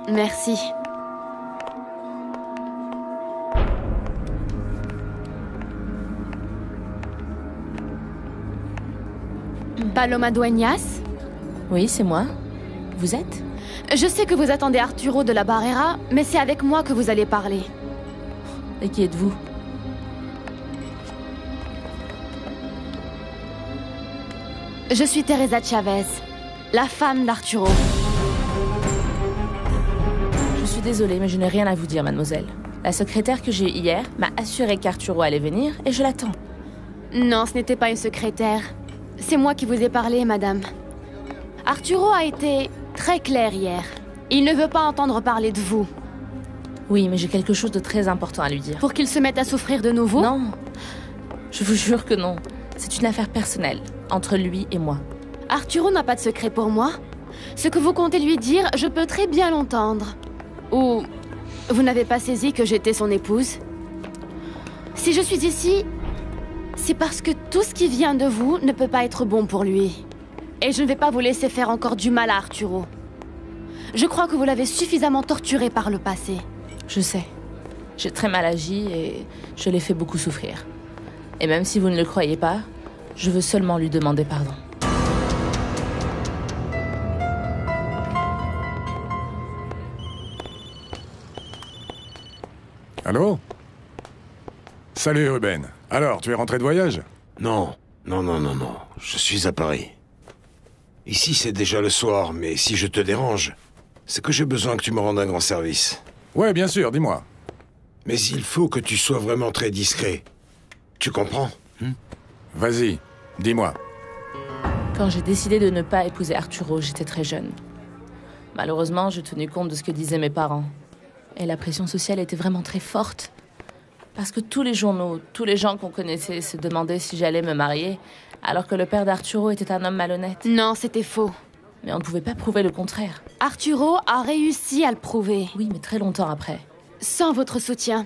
Merci. Paloma Dueñas? Oui, c'est moi. Vous êtes? Je sais que vous attendez Arturo de la Barrera, mais c'est avec moi que vous allez parler. Et qui êtes-vous? Je suis Teresa Chavez, la femme d'Arturo. Je suis désolée, mais je n'ai rien à vous dire, mademoiselle. La secrétaire que j'ai eue hier m'a assuré qu'Arturo allait venir, et je l'attends. Non, ce n'était pas une secrétaire. C'est moi qui vous ai parlé, madame. Arturo a été très clair hier. Il ne veut pas entendre parler de vous. Oui, mais j'ai quelque chose de très important à lui dire. Pour qu'il se mette à souffrir de nouveau? Non, je vous jure que non. C'est une affaire personnelle, entre lui et moi. Arturo n'a pas de secret pour moi. Ce que vous comptez lui dire, je peux très bien l'entendre. Ou vous n'avez pas saisi que j'étais son épouse? Si je suis ici, c'est parce que tout ce qui vient de vous ne peut pas être bon pour lui. Et je ne vais pas vous laisser faire encore du mal à Arturo. Je crois que vous l'avez suffisamment torturé par le passé. Je sais. J'ai très mal agi et je l'ai fait beaucoup souffrir. Et même si vous ne le croyez pas, je veux seulement lui demander pardon. Allô? Salut Ruben. Alors, tu es rentré de voyage? Non, non, non, non, non. Je suis à Paris. Ici, c'est déjà le soir, mais si je te dérange, c'est que j'ai besoin que tu me rendes un grand service. Ouais, bien sûr, dis-moi. Mais il faut que tu sois vraiment très discret. Tu comprends? Vas-y, dis-moi. Quand j'ai décidé de ne pas épouser Arturo, j'étais très jeune. Malheureusement, j'ai tenu compte de ce que disaient mes parents. Et la pression sociale était vraiment très forte. Parce que tous les journaux, tous les gens qu'on connaissait se demandaient si j'allais me marier, alors que le père d'Arturo était un homme malhonnête. Non, c'était faux. Mais on ne pouvait pas prouver le contraire. Arturo a réussi à le prouver. Oui, mais très longtemps après. Sans votre soutien.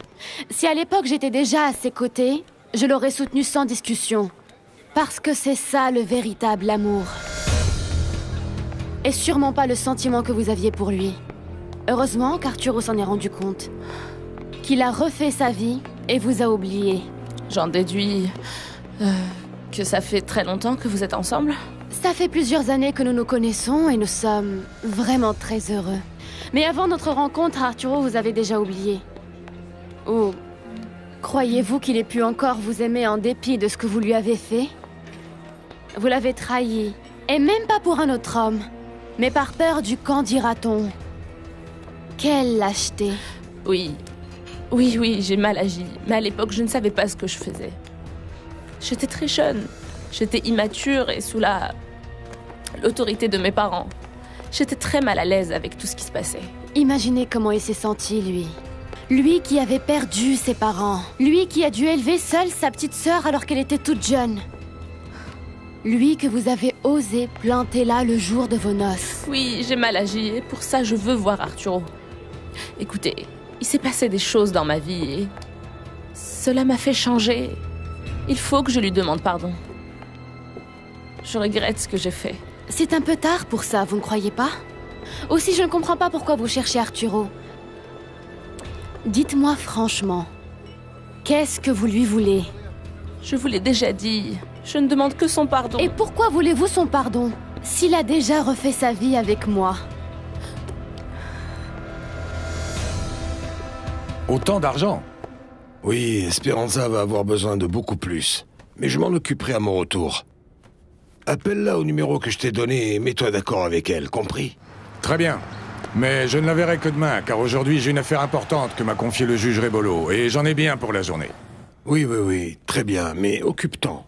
Si à l'époque j'étais déjà à ses côtés, je l'aurais soutenu sans discussion. Parce que c'est ça le véritable amour. Et sûrement pas le sentiment que vous aviez pour lui. Heureusement qu'Arturo s'en est rendu compte. Qu'il a refait sa vie et vous a oublié. J'en déduis que ça fait très longtemps que vous êtes ensemble? Ça fait plusieurs années que nous nous connaissons et nous sommes vraiment très heureux. Mais avant notre rencontre, Arturo vous avait déjà oublié. Ou croyez-vous qu'il ait pu encore vous aimer en dépit de ce que vous lui avez fait? Vous l'avez trahi, et même pas pour un autre homme, mais par peur du qu'en dira-t-on. Quelle lâcheté! Oui, oui, j'ai mal agi, mais à l'époque, je ne savais pas ce que je faisais. J'étais très jeune, j'étais immature et sous l'autorité de mes parents. J'étais très mal à l'aise avec tout ce qui se passait. Imaginez comment il s'est senti, lui. Lui qui avait perdu ses parents. Lui qui a dû élever seule sa petite sœur alors qu'elle était toute jeune. Lui que vous avez osé planter là le jour de vos noces. Oui, j'ai mal agi et pour ça, je veux voir Arturo. Écoutez, il s'est passé des choses dans ma vie et cela m'a fait changer. Il faut que je lui demande pardon. Je regrette ce que j'ai fait. C'est un peu tard pour ça, vous ne croyez pas? Aussi, je ne comprends pas pourquoi vous cherchez Arturo. Dites-moi franchement, qu'est-ce que vous lui voulez? Je vous l'ai déjà dit, je ne demande que son pardon. Et pourquoi voulez-vous son pardon, s'il a déjà refait sa vie avec moi? Autant d'argent? Oui, Esperanza va avoir besoin de beaucoup plus. Mais je m'en occuperai à mon retour. Appelle-la au numéro que je t'ai donné et mets-toi d'accord avec elle, compris? Très bien. Mais je ne la verrai que demain, car aujourd'hui j'ai une affaire importante que m'a confié le juge Rebolo, et j'en ai bien pour la journée. Oui, très bien, mais occupe-t'en.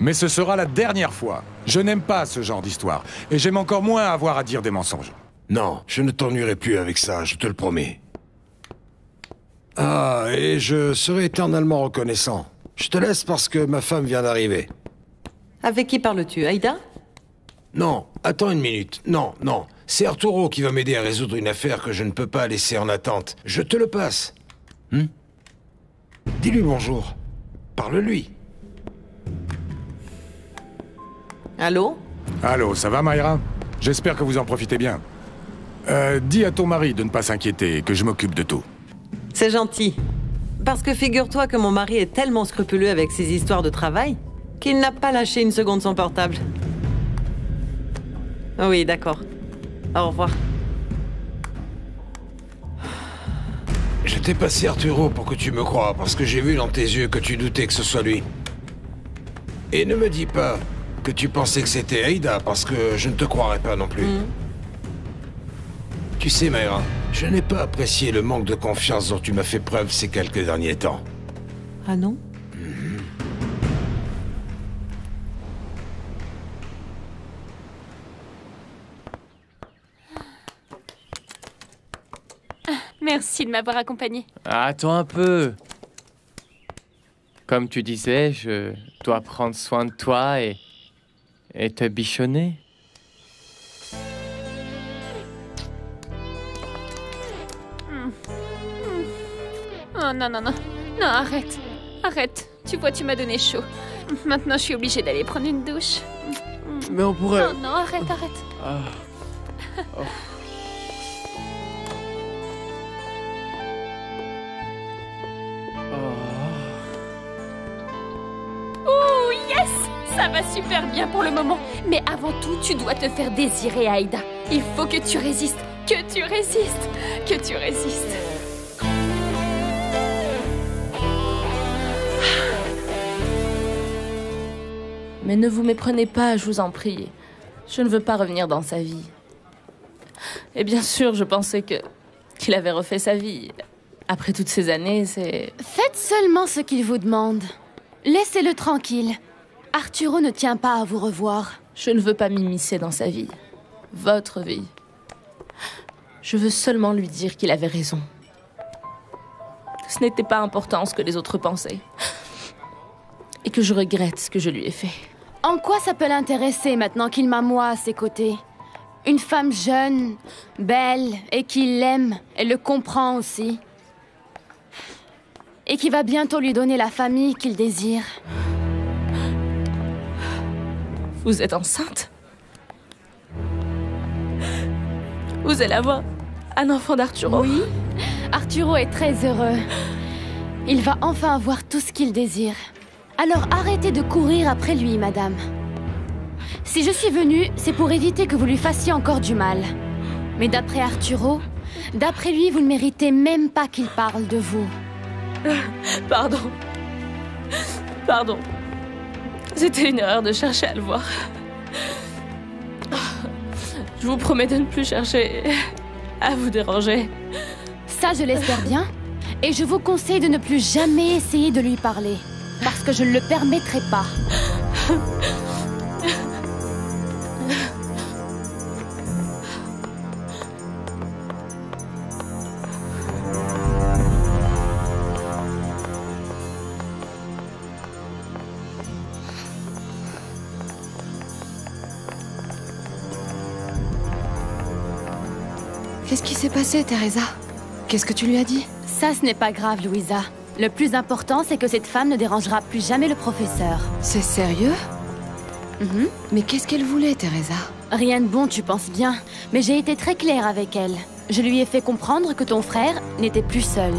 Mais ce sera la dernière fois. Je n'aime pas ce genre d'histoire, et j'aime encore moins avoir à dire des mensonges. Non, je ne t'ennuierai plus avec ça, je te le promets. Ah, et je serai éternellement reconnaissant. Je te laisse parce que ma femme vient d'arriver. Avec qui parles-tu, Aïda? Non, attends une minute. Non, c'est Arturo qui va m'aider à résoudre une affaire que je ne peux pas laisser en attente. Je te le passe. Dis-lui bonjour. Parle-lui. Allô? Allô, ça va Mayra? J'espère que vous en profitez bien. Dis à ton mari de ne pas s'inquiéter, que je m'occupe de tout. C'est gentil. Parce que figure-toi que mon mari est tellement scrupuleux avec ses histoires de travail qu'il n'a pas lâché une seconde son portable. Oui, d'accord. Au revoir. Je t'ai passé Arturo pour que tu me croies, parce que j'ai vu dans tes yeux que tu doutais que ce soit lui. Et ne me dis pas que tu pensais que c'était Aïda, parce que je ne te croirais pas non plus. Tu sais, Mayra, je n'ai pas apprécié le manque de confiance dont tu m'as fait preuve ces quelques derniers temps. Ah non? Merci de m'avoir accompagnée. Attends un peu. Comme tu disais, je dois prendre soin de toi et te bichonner. Oh non, non, non. Non, arrête. Arrête. Tu vois, tu m'as donné chaud. Maintenant, je suis obligée d'aller prendre une douche. Mais on pourrait... Oh non, arrête, arrête. Oh. Oh, yes! Ça va super bien pour le moment. Mais avant tout, tu dois te faire désirer, Aïda. Il faut que tu résistes. Que tu résistes. Que tu résistes. Mais ne vous méprenez pas, je vous en prie. Je ne veux pas revenir dans sa vie. Et bien sûr, je pensais qu'il avait refait sa vie. Après toutes ces années, c'est... Faites seulement ce qu'il vous demande. Laissez-le tranquille. Arturo ne tient pas à vous revoir. Je ne veux pas m'immiscer dans sa vie. Votre vie. Je veux seulement lui dire qu'il avait raison. Ce n'était pas important ce que les autres pensaient. Et que je regrette ce que je lui ai fait. En quoi ça peut l'intéresser maintenant qu'il m'a moi à ses côtés? Une femme jeune, belle, et qui l'aime, et le comprend aussi. Et qui va bientôt lui donner la famille qu'il désire. Vous êtes enceinte? Vous allez avoir un enfant d'Arturo? Oui. Arturo est très heureux. Il va enfin avoir tout ce qu'il désire. Alors arrêtez de courir après lui, madame. Si je suis venue, c'est pour éviter que vous lui fassiez encore du mal. Mais d'après Arturo, d'après lui, vous ne méritez même pas qu'il parle de vous. Pardon. Pardon. C'était une erreur de chercher à le voir. Je vous promets de ne plus chercher à vous déranger. Ça, je l'espère bien. Et je vous conseille de ne plus jamais essayer de lui parler. Parce que je ne le permettrai pas. Qu'est-ce qui s'est passé, Teresa? Qu'est-ce que tu lui as dit? Ça, ce n'est pas grave, Louisa. Le plus important, c'est que cette femme ne dérangera plus jamais le professeur. C'est sérieux? Mais qu'est-ce qu'elle voulait, Teresa? Rien de bon, tu penses bien. Mais j'ai été très claire avec elle. Je lui ai fait comprendre que ton frère n'était plus seul.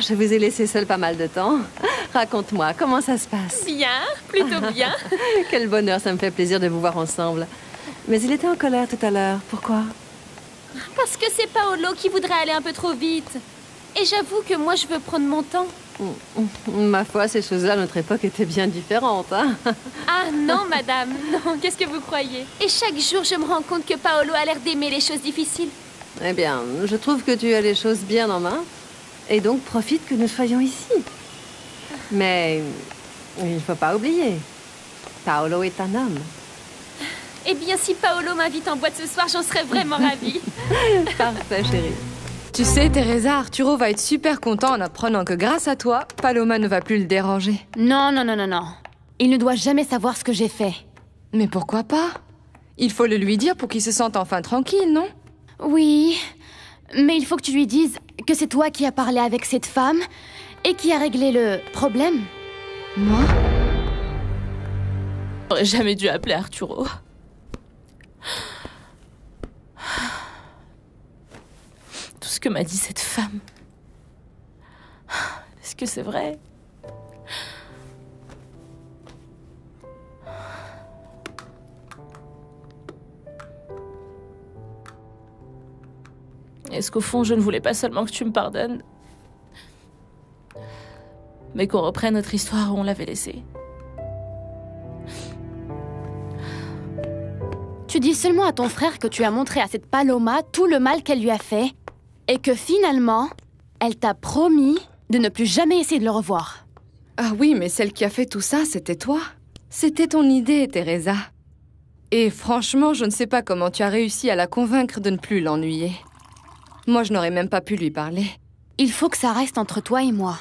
Je vous ai laissé seul pas mal de temps. Raconte-moi, comment ça se passe? Bien, plutôt bien. Quel bonheur, ça me fait plaisir de vous voir ensemble. Mais il était en colère tout à l'heure. Pourquoi? Parce que c'est Paolo qui voudrait aller un peu trop vite. Et j'avoue que moi, je veux prendre mon temps. Ma foi, ces choses-là, à notre époque, étaient bien différentes, hein? Ah non, madame, non, qu'est-ce que vous croyez? Et chaque jour, je me rends compte que Paolo a l'air d'aimer les choses difficiles. Eh bien, je trouve que tu as les choses bien en main. Et donc, profite que nous soyons ici. Mais il ne faut pas oublier, Paolo est un homme. Eh bien, si Paolo m'invite en boîte ce soir, j'en serais vraiment ravie. Parfait, chérie. Tu sais, Teresa, Arturo va être super content en apprenant que grâce à toi, Paloma ne va plus le déranger. Non, non, non, non, non. Il ne doit jamais savoir ce que j'ai fait. Mais pourquoi pas? Il faut le lui dire pour qu'il se sente enfin tranquille, non? Oui, mais il faut que tu lui dises que c'est toi qui as parlé avec cette femme et qui a réglé le problème. Moi? J'aurais jamais dû appeler Arturo. Tout ce que m'a dit cette femme. Est-ce que c'est vrai? Est-ce qu'au fond, je ne voulais pas seulement que tu me pardonnes, mais qu'on reprenne notre histoire où on l'avait laissée? Tu dis seulement à ton frère que tu as montré à cette Paloma tout le mal qu'elle lui a fait et que finalement, elle t'a promis de ne plus jamais essayer de le revoir. Ah oui, mais celle qui a fait tout ça, c'était toi. C'était ton idée, Teresa. Et franchement, je ne sais pas comment tu as réussi à la convaincre de ne plus l'ennuyer. Moi, je n'aurais même pas pu lui parler. Il faut que ça reste entre toi et moi.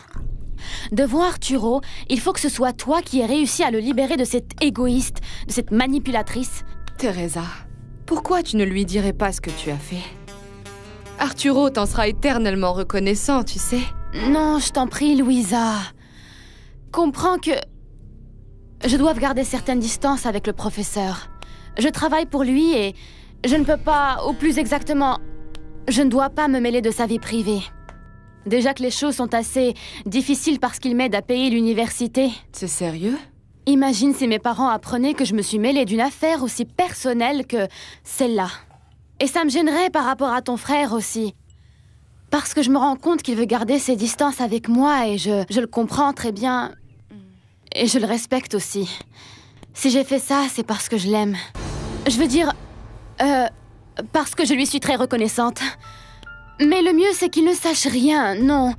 Devant Arturo, il faut que ce soit toi qui aies réussi à le libérer de cette égoïste, de cette manipulatrice. Teresa, pourquoi tu ne lui dirais pas ce que tu as fait? Arturo t'en sera éternellement reconnaissant, tu sais. Non, je t'en prie, Louisa. Comprends que je dois garder certaines distances avec le professeur. Je travaille pour lui et je ne peux pas, ou plus exactement, je ne dois pas me mêler de sa vie privée. Déjà que les choses sont assez difficiles parce qu'il m'aide à payer l'université. C'est sérieux? Imagine si mes parents apprenaient que je me suis mêlée d'une affaire aussi personnelle que celle-là. Et ça me gênerait par rapport à ton frère aussi. Parce que je me rends compte qu'il veut garder ses distances avec moi et je le comprends très bien. Et je le respecte aussi. Si j'ai fait ça, c'est parce que je l'aime. Je veux dire... parce que je lui suis très reconnaissante. Mais le mieux, c'est qu'il ne sache rien, non.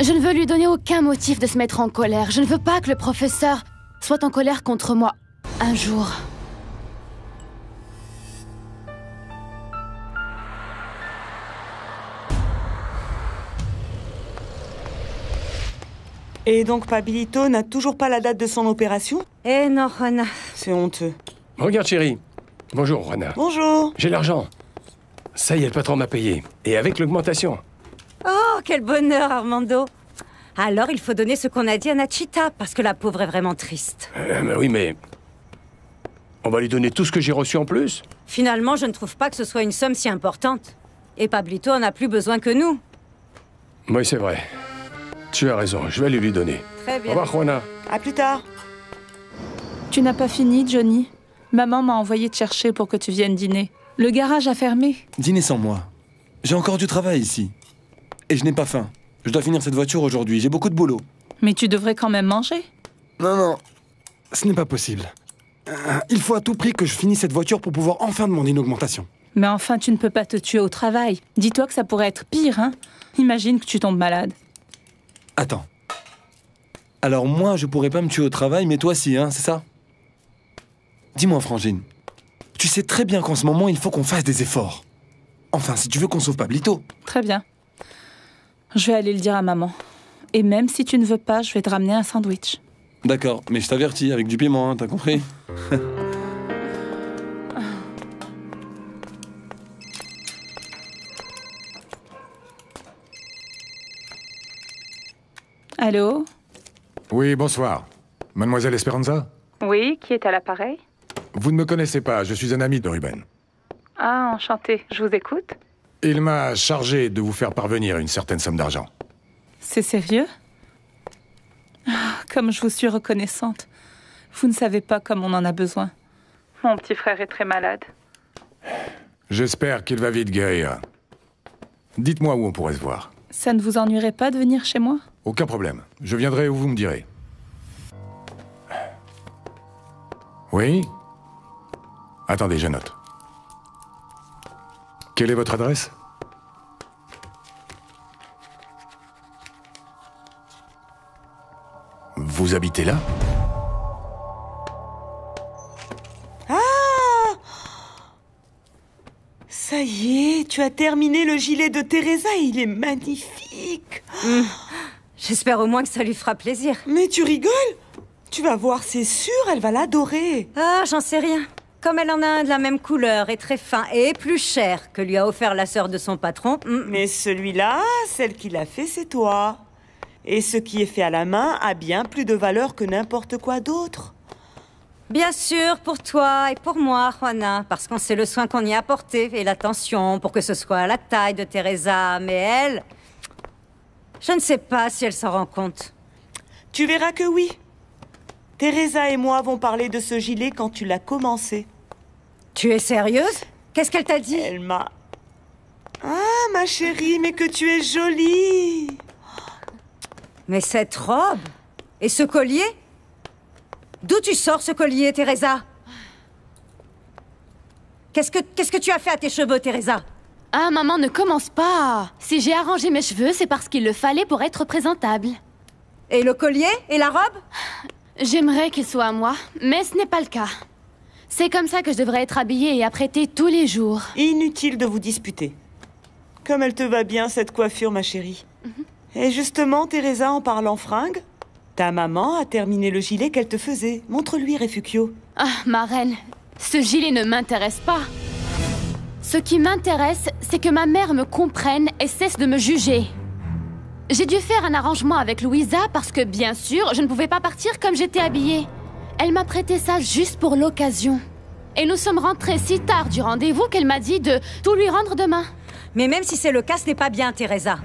Je ne veux lui donner aucun motif de se mettre en colère. Je ne veux pas que le professeur soit en colère contre moi un jour. Et donc Pablito n'a toujours pas la date de son opération? Eh non, Juana. C'est honteux. Regarde, chérie. Bonjour, Juana. Bonjour. J'ai l'argent. Ça y est, le patron m'a payé. Et avec l'augmentation. Oh, quel bonheur, Armando. Alors, il faut donner ce qu'on a dit à Nachita, parce que la pauvre est vraiment triste. Bah oui, mais... on va lui donner tout ce que j'ai reçu en plus? Finalement, je ne trouve pas que ce soit une somme si importante. Et Pablito en a plus besoin que nous. Oui, c'est vrai. Tu as raison, je vais lui donner. Très bien. Au revoir, Juana. À plus tard. Tu n'as pas fini, Johnny? Maman m'a envoyé te chercher pour que tu viennes dîner. Le garage a fermé. Dîner sans moi. J'ai encore du travail ici. Et je n'ai pas faim. Je dois finir cette voiture aujourd'hui, j'ai beaucoup de boulot. Mais tu devrais quand même manger. Non, ce n'est pas possible. Il faut à tout prix que je finisse cette voiture pour pouvoir enfin demander une augmentation. Mais enfin, tu ne peux pas te tuer au travail. Dis-toi que ça pourrait être pire, hein? Imagine que tu tombes malade. Attends. Alors moi, je pourrais pas me tuer au travail, mais toi si, hein, c'est ça? Dis-moi, Frangine. Tu sais très bien qu'en ce moment, il faut qu'on fasse des efforts. Enfin, si tu veux qu'on sauve Pablito. Très bien. Je vais aller le dire à maman. Et même si tu ne veux pas, je vais te ramener un sandwich. D'accord, mais je t'avertis, avec du piment, hein, t'as compris? Allô? Oui, bonsoir. Mademoiselle Esperanza? Oui, qui est à l'appareil? Vous ne me connaissez pas, je suis un ami de Ruben. Ah, enchanté. Je vous écoute. Il m'a chargé de vous faire parvenir une certaine somme d'argent. C'est sérieux? Ah, comme je vous suis reconnaissante. Vous ne savez pas comme on en a besoin. Mon petit frère est très malade. J'espère qu'il va vite guérir. Dites-moi où on pourrait se voir. Ça ne vous ennuierait pas de venir chez moi? Aucun problème. Je viendrai où vous me direz. Oui? Attendez, je note. Quelle est votre adresse? Vous habitez là? Ah! Ça y est, tu as terminé le gilet de Teresa, il est magnifique. J'espère au moins que ça lui fera plaisir. Mais tu rigoles? Tu vas voir, c'est sûr, elle va l'adorer. Ah, j'en sais rien. Comme elle en a un de la même couleur et très fin et plus cher que lui a offert la sœur de son patron. Mais celui-là, celle qui l'a fait, c'est toi. Et ce qui est fait à la main a bien plus de valeur que n'importe quoi d'autre. Bien sûr, pour toi et pour moi, Juana, parce qu'on sait le soin qu'on y a apporté et l'attention pour que ce soit à la taille de Teresa. Mais elle, je ne sais pas si elle s'en rend compte. Tu verras que oui. Teresa et moi avons parlé de ce gilet quand tu l'as commencé. Tu es sérieuse? Qu'est-ce qu'elle t'a dit? Elle m'a... Ah, ma chérie, mais que tu es jolie! Mais cette robe? Et ce collier? D'où tu sors ce collier, Teresa? Qu'est-ce que tu as fait à tes cheveux, Teresa? Ah, maman, ne commence pas. Si j'ai arrangé mes cheveux, c'est parce qu'il le fallait pour être présentable. Et le collier? Et la robe? J'aimerais qu'il soit à moi, mais ce n'est pas le cas. C'est comme ça que je devrais être habillée et apprêtée tous les jours. Inutile de vous disputer. Comme elle te va bien, cette coiffure, ma chérie. Et justement, Teresa, en parlant fringues, ta maman a terminé le gilet qu'elle te faisait. Montre-lui, Refugio. Ah, ma reine, ce gilet ne m'intéresse pas. Ce qui m'intéresse, c'est que ma mère me comprenne et cesse de me juger. J'ai dû faire un arrangement avec Louisa parce que, bien sûr, je ne pouvais pas partir comme j'étais habillée. Elle m'a prêté ça juste pour l'occasion. Et nous sommes rentrés si tard du rendez-vous qu'elle m'a dit de tout lui rendre demain. Mais même si c'est le cas, ce n'est pas bien, Teresa.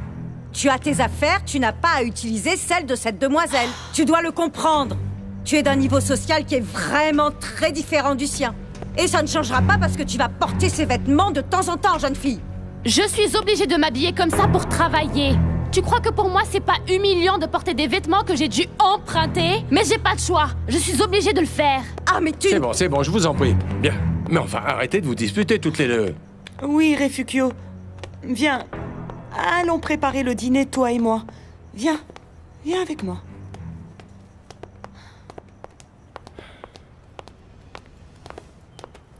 Tu as tes affaires, tu n'as pas à utiliser celles de cette demoiselle. Tu dois le comprendre. Tu es d'un niveau social qui est vraiment très différent du sien. Et ça ne changera pas parce que tu vas porter ces vêtements de temps en temps, jeune fille. Je suis obligée de m'habiller comme ça pour travailler. Tu crois que pour moi, c'est pas humiliant de porter des vêtements que j'ai dû emprunter? Mais j'ai pas de choix. Je suis obligée de le faire. Ah, mais tu... C'est bon, je vous en prie. Bien. Mais enfin, arrêtez de vous disputer toutes les deux. Oui, Refugio. Viens. Allons préparer le dîner, toi et moi. Viens. Viens avec moi.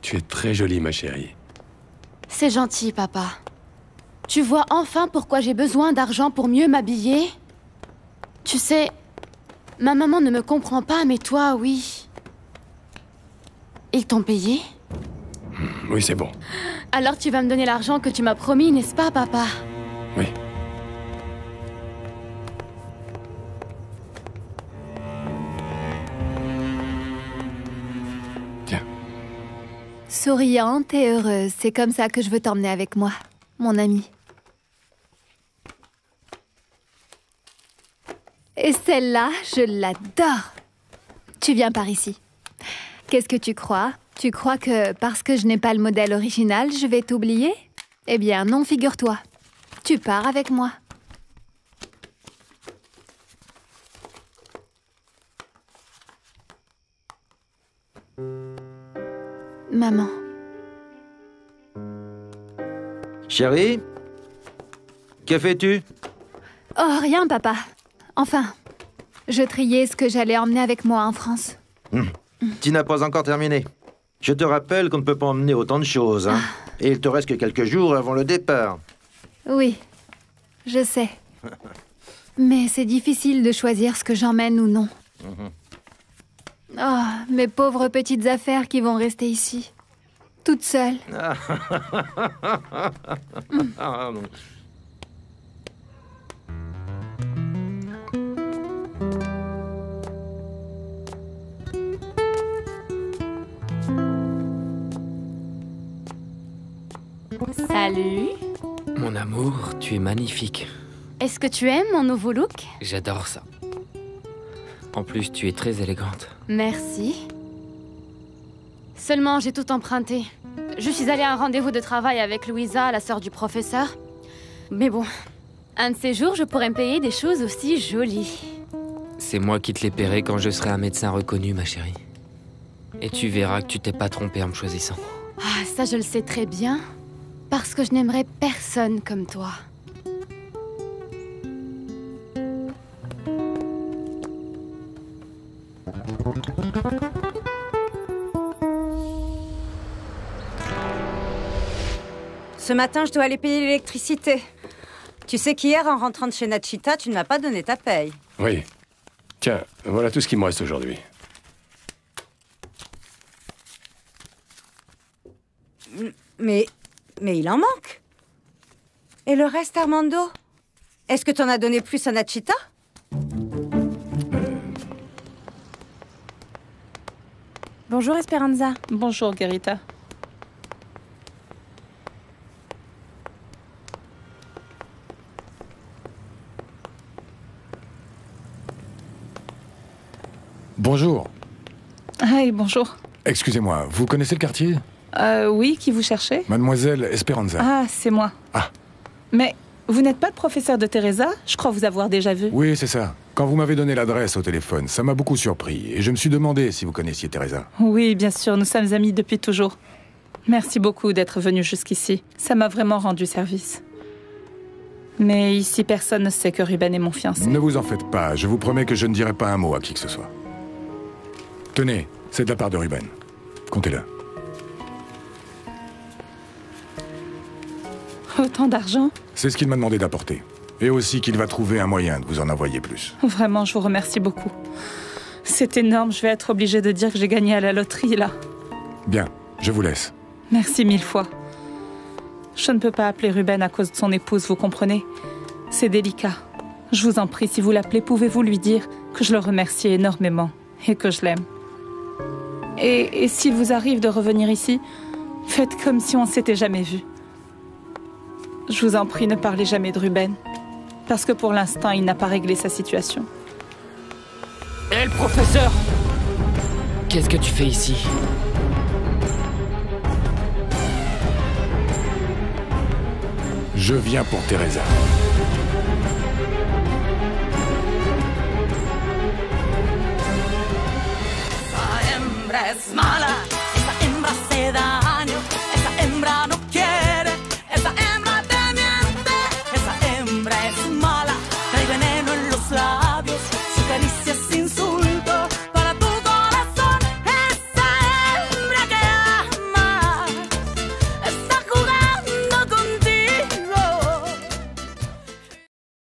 Tu es très jolie, ma chérie. C'est gentil, papa. Tu vois enfin pourquoi j'ai besoin d'argent pour mieux m'habiller? Tu sais, ma maman ne me comprend pas, mais toi, oui. Ils t'ont payé? Oui, c'est bon. Alors tu vas me donner l'argent que tu m'as promis, n'est-ce pas, papa? Oui. Tiens. Souriante et heureuse, c'est comme ça que je veux t'emmener avec moi, mon ami. Et celle-là, je l'adore. Tu viens par ici. Qu'est-ce que tu crois? Tu crois que parce que je n'ai pas le modèle original, je vais t'oublier? Eh bien, non, figure-toi. Tu pars avec moi. Maman. Chérie? Que fais-tu? Oh, rien, papa. Enfin, je triais ce que j'allais emmener avec moi en France. Tu n'as pas encore terminé. Je te rappelle qu'on ne peut pas emmener autant de choses, hein. Et il te reste que quelques jours avant le départ. Oui, je sais. Mais c'est difficile de choisir ce que j'emmène ou non. Oh, mes pauvres petites affaires qui vont rester ici. Toutes seules. Ah, non. Salut. Mon amour, tu es magnifique. Est-ce que tu aimes mon nouveau look? J'adore ça. En plus, tu es très élégante. Merci. Seulement, j'ai tout emprunté. Je suis allée à un rendez-vous de travail avec Louisa, la sœur du professeur. Mais bon, un de ces jours, je pourrais me payer des choses aussi jolies. C'est moi qui te les paierai quand je serai un médecin reconnu, ma chérie. Et tu verras que tu t'es pas trompée en me choisissant. Ah, ça, je le sais très bien. Parce que je n'aimerais personne comme toi. Ce matin, je dois aller payer l'électricité. Tu sais qu'hier, en rentrant de chez Nachita, tu ne m'as pas donné ta paye. Oui. Tiens, voilà tout ce qui me reste aujourd'hui. Mais il en manque. Et le reste, Armando? Est-ce que t'en as donné plus à Nachita? Bonjour Esperanza. Bonjour Guerrita. Bonjour. Hey, bonjour. Excusez-moi, vous connaissez le quartier? Oui, qui vous cherchez? Mademoiselle Esperanza. Ah, c'est moi. Ah. Mais vous n'êtes pas le professeur de Teresa? Je crois vous avoir déjà vu. Oui, c'est ça. Quand vous m'avez donné l'adresse au téléphone, ça m'a beaucoup surpris. Et je me suis demandé si vous connaissiez Teresa. Oui, bien sûr, nous sommes amis depuis toujours. Merci beaucoup d'être venu jusqu'ici. Ça m'a vraiment rendu service. Mais ici, personne ne sait que Ruben est mon fiancé. Ne vous en faites pas, je vous promets que je ne dirai pas un mot à qui que ce soit. Tenez, c'est de la part de Ruben. Comptez-le. Autant d'argent? C'est ce qu'il m'a demandé d'apporter. Et aussi qu'il va trouver un moyen de vous en envoyer plus. Vraiment, je vous remercie beaucoup. C'est énorme, je vais être obligée de dire que j'ai gagné à la loterie, là. Bien, je vous laisse. Merci 1000 fois. Je ne peux pas appeler Ruben à cause de son épouse, vous comprenez? C'est délicat. Je vous en prie, si vous l'appelez, pouvez-vous lui dire que je le remercie énormément et que je l'aime. Et s'il vous arrive de revenir ici, faites comme si on ne s'était jamais vu. Je vous en prie, ne parlez jamais de Ruben. Parce que pour l'instant, il n'a pas réglé sa situation. Hé, le professeur! Qu'est-ce que tu fais ici? Je viens pour Teresa. Esa hembra es mala, esa hembra hace daño, esa hembra no